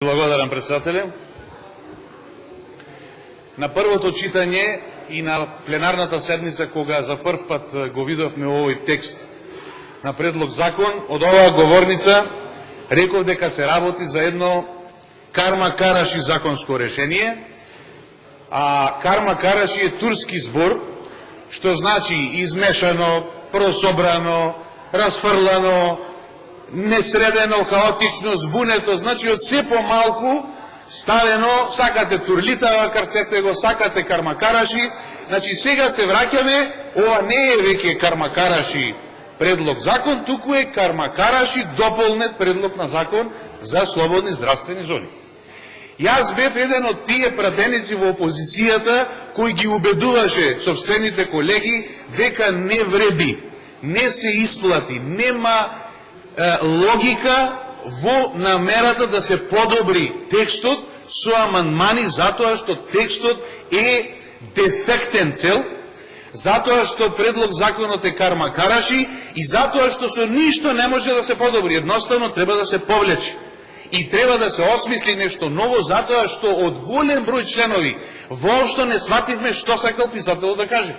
Благодарам, председателе. На првото читање и на пленарната седница, кога за прв пат го видовме овој текст на предлог закон, од оваа говорница реков дека се работи за едно карма-караши законско решение, а карма-караши е турски збор, што значи измешано, прособрано, расфрлано, несредено, хаотично, збунето, значи од се помалку ставено, сакате турлитава, карстете го, сакате кармакараши. Значи сега се враќаме, ова не е веќе кармакараши предлог закон, туку е кармакараши дополнет предлог на закон за слободни здравствени зони. Јас бев еден од тие пратеници во опозицијата кој ги убедуваше собствените колеги дека не вреди, не се исплати, нема логика во намерата да се подобри текстот со амандмани, затоа што текстот е дефектен цел, затоа што предлог законот е карма-караши и затоа што со ништо не може да се подобри. Едноставно треба да се повлече. И треба да се осмисли нешто ново, затоа што од голем број членови воопшто не свативме што сакал писателот да каже.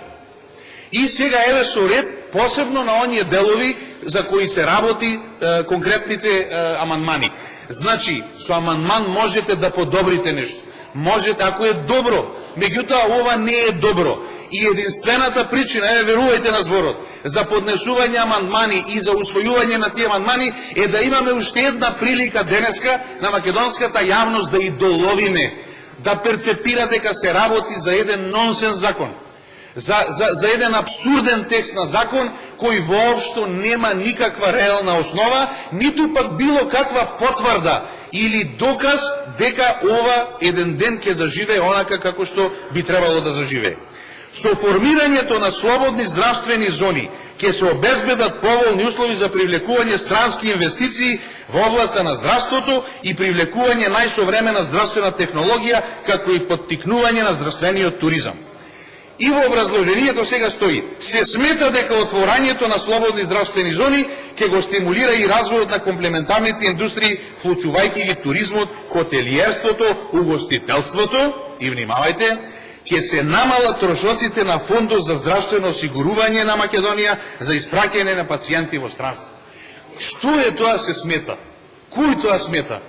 И сега еве со ред, посебно на оние делови за кои се работи конкретните амандмани. Значи, со амандман можете да подобрите нешто. Можете, ако е добро, меѓутоа ова не е добро. И единствената причина, верувајте на зборот, за поднесување амандмани и за усвојување на тие амандмани е да имаме уште една прилика денеска на македонската јавност да и доловиме, да перцепира дека се работи за еден нонсенс закон. За еден абсурден текст на закон, кој воопшто нема никаква реална основа, ниту пак било каква потврда или доказ дека ова еден ден ќе заживее онака како што би требало да заживее. Со формирањето на слободни здравствени зони ќе се обезбедат поволни услови за привлекување странски инвестиции во областа на здравството и привлекување најсовремена здравствена технологија, како и поттикнување на здравствениот туризам. И во образложението сега стои: се смета дека отворањето на слободни здравствени зони ќе го стимулира и развојот на комплементарните индустрии, вклучувајќи ги туризмот, хотелиерството, угостителството и, внимавајте, ќе се намалат трошоците на Фондот за здравствено осигурување на Македонија за испраќање на пациенти во странство. Што е тоа се смета? Кој тоа смета?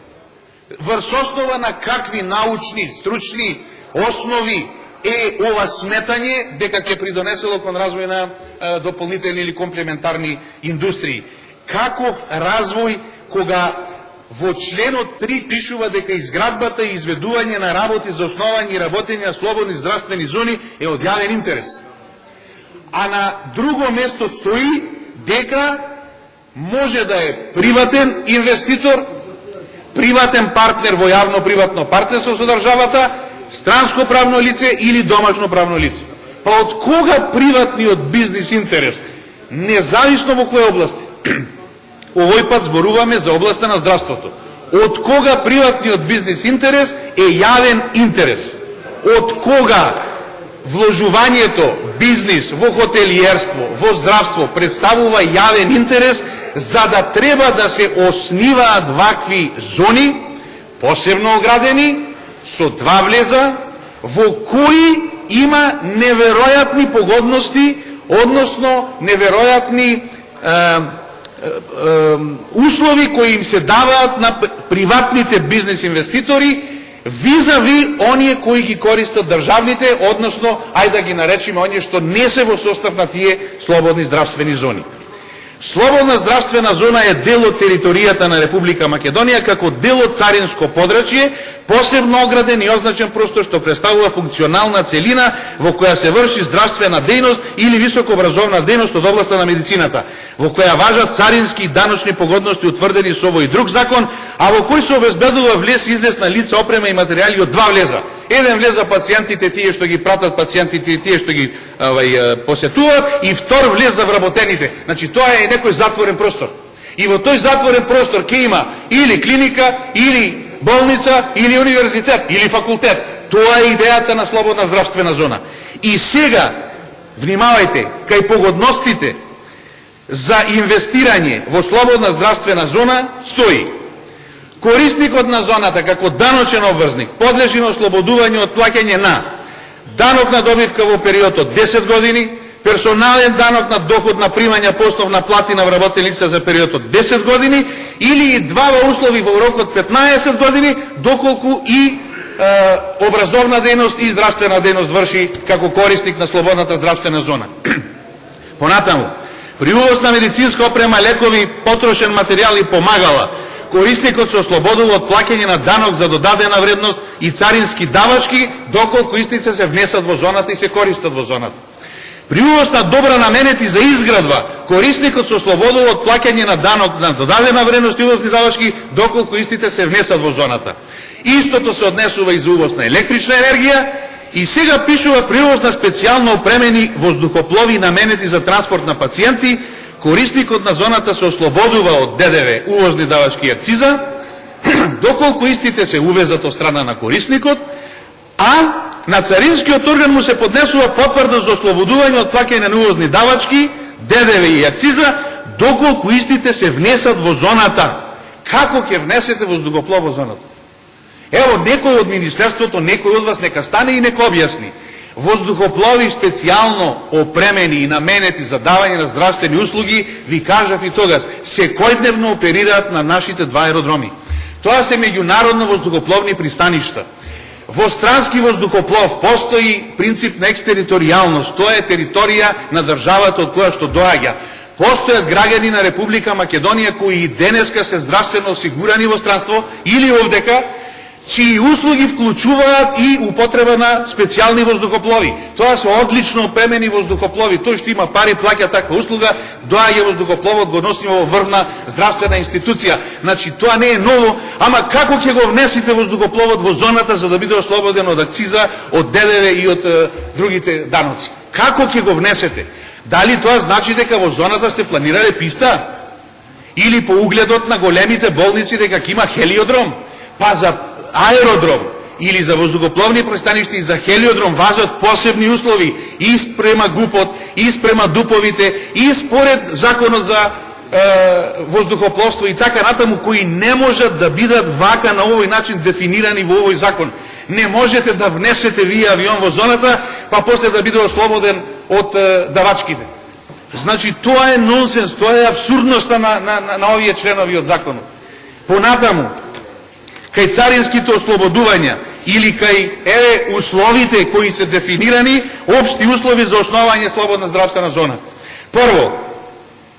Врз основа на какви научни, стручни основи е ова сметање дека ќе придонесело кон развој на дополнителни или комплементарни индустрии? Каков развој кога во членот 3 пишува дека изградбата и изведување на работи за основање и работење на слободни здравствени зони е од јавен интерес? А на друго место стои дека може да е приватен инвеститор, приватен партнер во јавно-приватно партнерство со државата, странско правно лице или домашно правно лице. Па од кога приватниот бизнес интерес, независно во која области? Овој пат зборуваме за областа на здравството. Од кога приватниот бизнес интерес е јавен интерес? Од кога вложувањето бизнес во хотелиерство, во здравство представува јавен интерес, за да треба да се осниваат вакви зони, посебно оградени, со 2 влеза, во кои има неверојатни погодности, односно неверојатни услови кои им се даваат на приватните бизнес инвеститори визави оние кои ги користат државните, односно, ајде да ги наречиме оние што не се во состав на тие слободни здравствени зони. Слободна здравствена зона е дел од територијата на Република Македонија како дел од царинско подрачје, посебно ограден и означен простор што представува функционална целина во која се врши здравствена дејност или високообразовна дејност од областа на медицината, во која важат царински и даночни погодности утврдени со овој друг закон, а во кој се обезбедува влез и излез на лица, опрема и материјали од 2 влеза. Еден влез за пациентите, тие што ги пратат пациентите и тие што ги посетуваат, и втор влез за вработените. Значи тоа е некој затворен простор. И во тој затворен простор ќе има или клиника, или болница, или универзитет, или факултет. Тоа е идејата на слободна здравствена зона. И сега, внимавајте, кај погодностите за инвестирање во слободна здравствена зона стои: Корисникот на зоната како даночен обврзник подлежи на ослободување од плаќање на данок на добивка во период од 10 години, персонален данок на доход на примања по основна плата на вработени лица за период од 10 години или и два услови во рок од 15 години, доколку и образовна дејност и здравствена дејност врши како корисник на слободната здравствена зона. Понатаму, при увоз на медицинска опрема, лекови, потрошен материјал и помагала, корисникот се ослободува од плаќање на данок за додадена вредност и царински давачки, доколку истите се внесат во зоната и се користат во зоната. При увоз на добра наменети за изградба, корисникот се ослободува од плаќање на данок на додадена вредност и увозни давачки, доколку истите се внесат во зоната. Истото се однесува и за увоз на електрична енергија, и сега пишува при увоз на специјално опремени воздухоплови наменети за транспорт на пациенти, корисникот на зоната се ослободува од ДДВ, увозни давачки и акциза, доколку истите се увезат од страна на корисникот, а на царинскиот орган му се поднесува потврда за ослободување од плаќање на увозни давачки, ДДВ и акциза, доколку истите се внесат во зоната. Како ќе внесете воздухоплов во зоната? Ево, некој од Министерството, некој од вас нека стане и нека објасни. Воздухоплови специјално опремени и наменети за давање на здравствени услуги, ви кажав и тогаш, секојдневно оперираат на нашите два аеродроми. Тоа се меѓународно воздухопловни пристаништа. Во странски воздухоплов постои принцип на екстериторијалност. Тоа е територија на државата од која што доаѓа. Постојат граѓани на Република Македонија кои и денеска се здравствено осигурани во странство или овдека, чии услуги вклучуваат и употреба на специјални воздухоплови. Тоа се одлично опремени воздухоплови. Тој што има пари плаќа таква услуга, доаѓа воздухопловот, го носи во врвна здравствена институција. Значи тоа не е ново, ама како ќе го внесите воздухопловот во зоната за да биде ослободен од акциза, од ДДВ и од другите даноци? Како ќе го внесете? Дали тоа значи дека во зоната сте планирале писта? Или по угледот на големите болници дека ќе има хелиодром? Па за аеродром или за воздухопловни пристаништа и за хелиодром важат посебни услови и спрема ГУПот, и спрема ДУПовите, и според законот за воздухопловство и така натаму, кои не можат да бидат вака на овој начин дефинирани во овој закон. Не можете да внесете вие авион во зоната, па после да биде ослободен од давачките. Значи, тоа е нонсенс, тоа е абсурдноста на овие членови од законот. Понатаму, кај царинските ослободувања или кај условите кои се дефинирани, општи услови за основање слободна здравствена зона. Прво,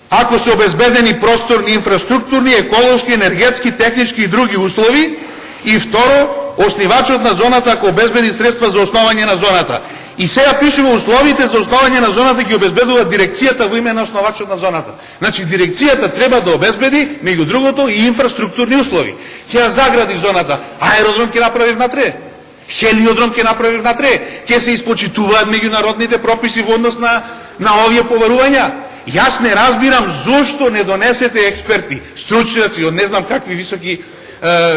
ако се обезбедени просторни, инфраструктурни, еколошки, енергетски, технички и други услови, и второ, оснивачот на зоната ако обезбеди средства за основање на зоната. И сега пишува условите за основање на зоната ги обезбедува дирекцијата во име на основачот на зоната. Значи дирекцијата треба да обезбеди меѓу другото и инфраструктурни услови. Ќе ја загради зоната, аеродром ќе направи внатре, хелиодром ќе направи внатре, ќе се испочитуваат меѓународните прописи во однос на овие побарувања. Јас не разбирам зошто не донесете експерти, стручњаци од не знам какви високи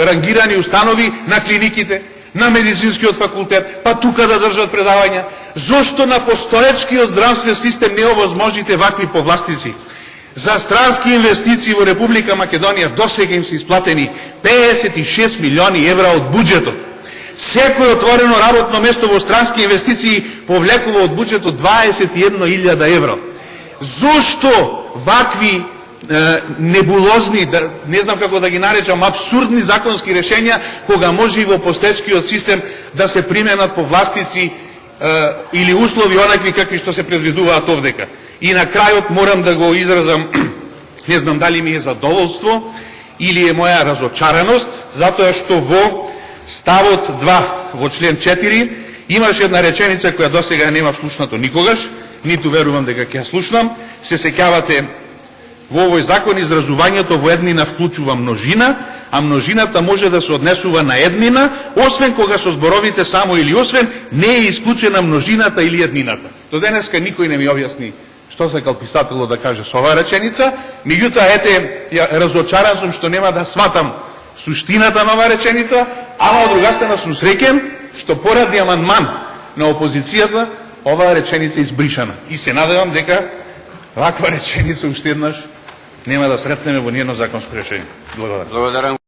рангирани установи на клиниките, на медицинскиот факултет, па тука да држат предавања. Зошто на постоечкиот здравствен систем не овозможите вакви повластици? За странски инвестиции во Република Македонија досега им се исплатени 56 милиони евра од буџетот. Секој отворено работно место во странски инвестиции повлекува од буџетот 21.000 евра. Зошто вакви небулозни, не знам како да ги наречам, абсурдни законски решења, кога може и во постечкиот систем да се применат повластици или услови онакви какви што се предвидуваат овдека. И на крајот морам да го изразам, не знам дали ми е задоволство или е моја разочараност, затоа што во ставот 2 во член 4 имаше една реченица која досега нема слушнато никогаш, ниту верувам дека ќе ја слушнам. Се сеќавате во овој закон изразувањето во еднина вклучува множина, а множината може да се однесува на еднина, освен кога со зборовите само или освен не е исклучена множината или еднината. До денеска никој не ми објасни што сакал писателот да каже со оваа реченица, меѓутоа ете, ја разочаран сум што нема да сватам суштината на оваа реченица, ама од друга страна сум среќен што поради амандман на опозицијата оваа реченица избришана. И се надевам дека ваква реченица уште еднаш нема да сретнеме во ниедно законско решение. Благодарам.